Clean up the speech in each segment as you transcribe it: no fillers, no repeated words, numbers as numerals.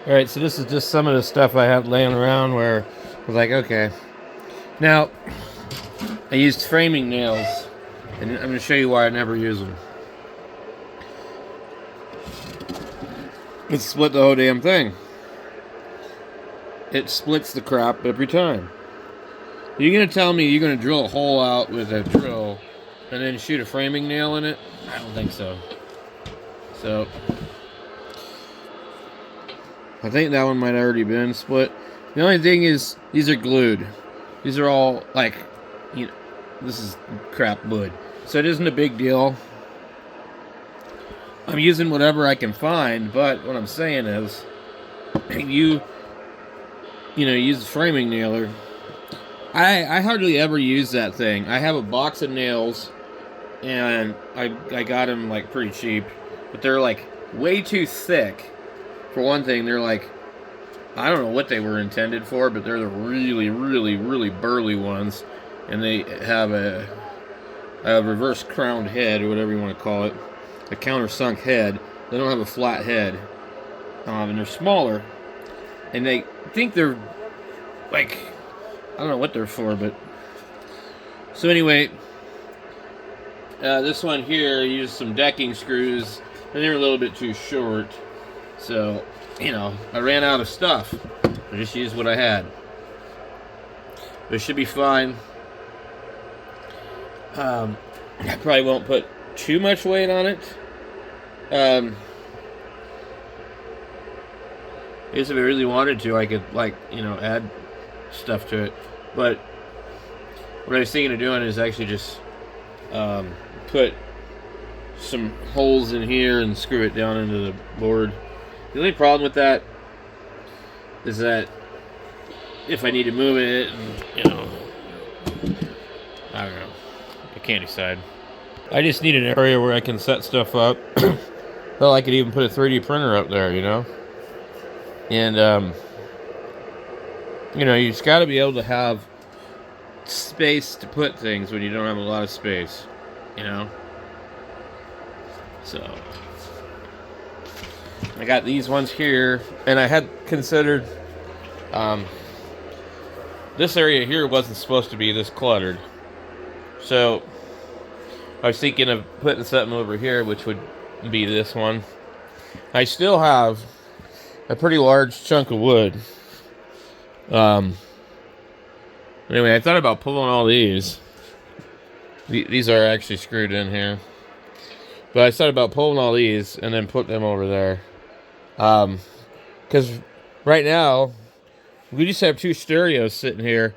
All right, so this is just some of the stuff I have laying around where I was like, okay. Now, I used framing nails, and I'm going to show you why I never use them. It split the whole damn thing. It splits the crap every time. You're going to tell me you're going to drill a hole out with a drill and then shoot a framing nail in it? I don't think so. So, I think that one might have already been split. The only thing is, these are glued. These are all, like, you know, this is crap wood. So it isn't a big deal. I'm using whatever I can find, but what I'm saying is, you know, use a framing nailer. I hardly ever use that thing. I have a box of nails, and I got them, like, pretty cheap. But they're, like, way too thick. For one thing, they're like, I don't know what they were intended for, but they're the really, really, really burly ones. And they have a reverse crowned head, or whatever you want to call it. A countersunk head. They don't have a flat head. And they're smaller. And they think they're, like, I don't know what they're for, but... So anyway, this one here, I used some decking screws. And they're a little bit too short. So, you know, I ran out of stuff. I just used what I had. But it should be fine. I probably won't put too much weight on it. I guess if I really wanted to, I could, like, you know, add stuff to it. But what I was thinking of doing is actually just put some holes in here and screw it down into the board. The only problem with that is that if I need to move it, and, you know, I don't know. I can't decide. I just need an area where I can set stuff up. Well, I could even put a 3D printer up there, you know? And, you know, you just got to be able to have space to put things when you don't have a lot of space, you know? So... I got these ones here, and I had considered, this area here wasn't supposed to be this cluttered. So, I was thinking of putting something over here, which would be this one. I still have a pretty large chunk of wood. Anyway, I thought about pulling all these. These are actually screwed in here. But I thought about pulling all these and then put them over there. Because right now, we just have two stereos sitting here,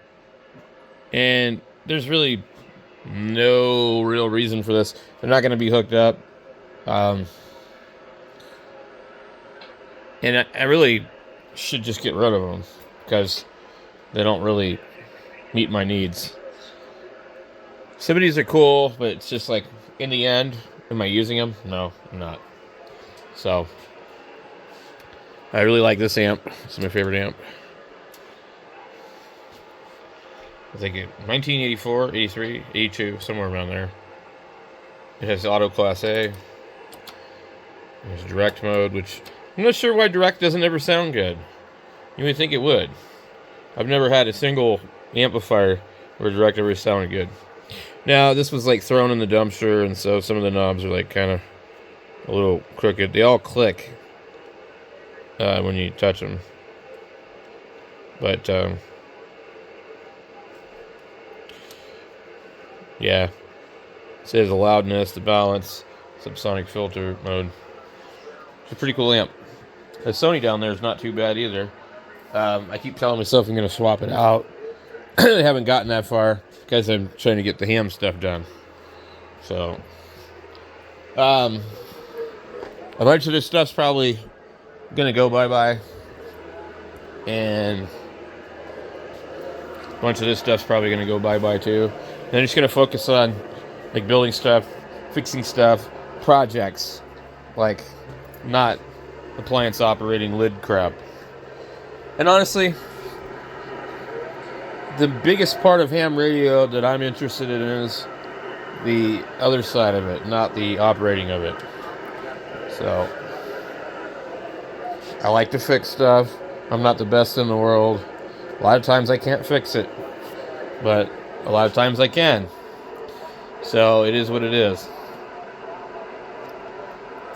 and there's really no real reason for this. They're not going to be hooked up. And I really should just get rid of them, because they don't really meet my needs. Some of these are cool, but it's just like, in the end, am I using them? No, I'm not. So... I really like this amp. It's my favorite amp. I think it 1984, 83, 82, somewhere around there. It has auto class A. There's direct mode, which I'm not sure why direct doesn't ever sound good. You would think it would. I've never had a single amplifier where direct ever sounded good. Now, this was like thrown in the dumpster, and so some of the knobs are like kind of a little crooked. They all click when you touch them. But, yeah. It says the loudness, the balance, subsonic filter mode. It's a pretty cool amp. The Sony down there is not too bad either. I keep telling myself I'm going to swap it out. I haven't gotten that far because I'm trying to get the ham stuff done. So, a bunch of this stuff's probably going to go bye-bye. And a bunch of this stuff's probably going to go bye-bye too. And I'm just going to focus on like building stuff, fixing stuff, projects. Like, not appliance operating lid crap. And honestly, the biggest part of ham radio that I'm interested in is the other side of it, not the operating of it. So, I like to fix stuff. I'm not the best in the world. A lot of times I can't fix it, but a lot of times I can. So it is what it is.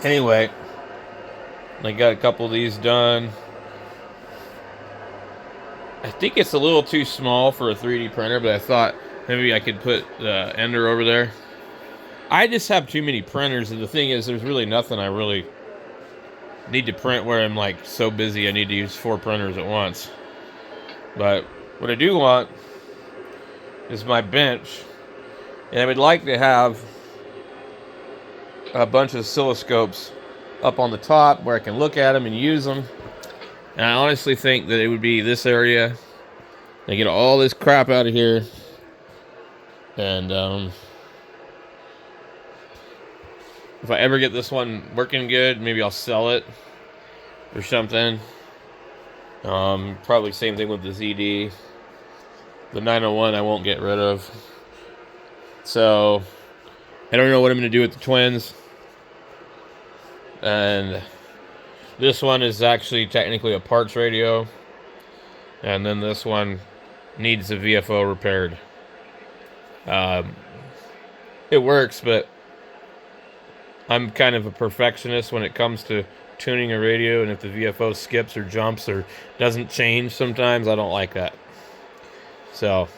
Anyway, I got a couple of these done. I think it's a little too small for a 3D printer, but I thought maybe I could put the Ender over there. I just have too many printers, and the thing is, there's really nothing I really need to print where I'm like so busy I need to use 4 printers at once. But what I do want is my bench, and I would like to have a bunch of oscilloscopes up on the top where I can look at them and use them. And I honestly think that it would be this area. I get all this crap out of here, and if I ever get this one working good, maybe I'll sell it or something. Probably same thing with the ZD. The 901 I won't get rid of. So I don't know what I'm going to do with the twins. And this one is actually technically a parts radio. And then this one needs a VFO repaired. It works, but I'm kind of a perfectionist when it comes to tuning a radio, and if the VFO skips or jumps or doesn't change sometimes, I don't like that. So,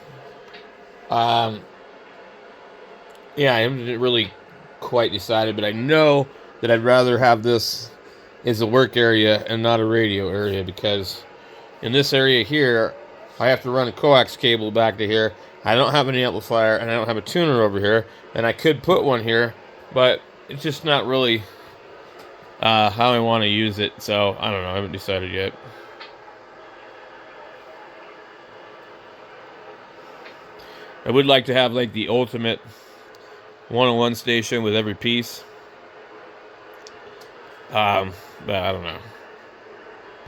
yeah, I haven't really quite decided, but I know that I'd rather have this as a work area and not a radio area, because in this area here, I have to run a coax cable back to here. I don't have an amplifier, and I don't have a tuner over here, and I could put one here, but it's just not really how I want to use it. So I don't know, I haven't decided yet. I would like to have like the ultimate 101 station with every piece, but I don't know.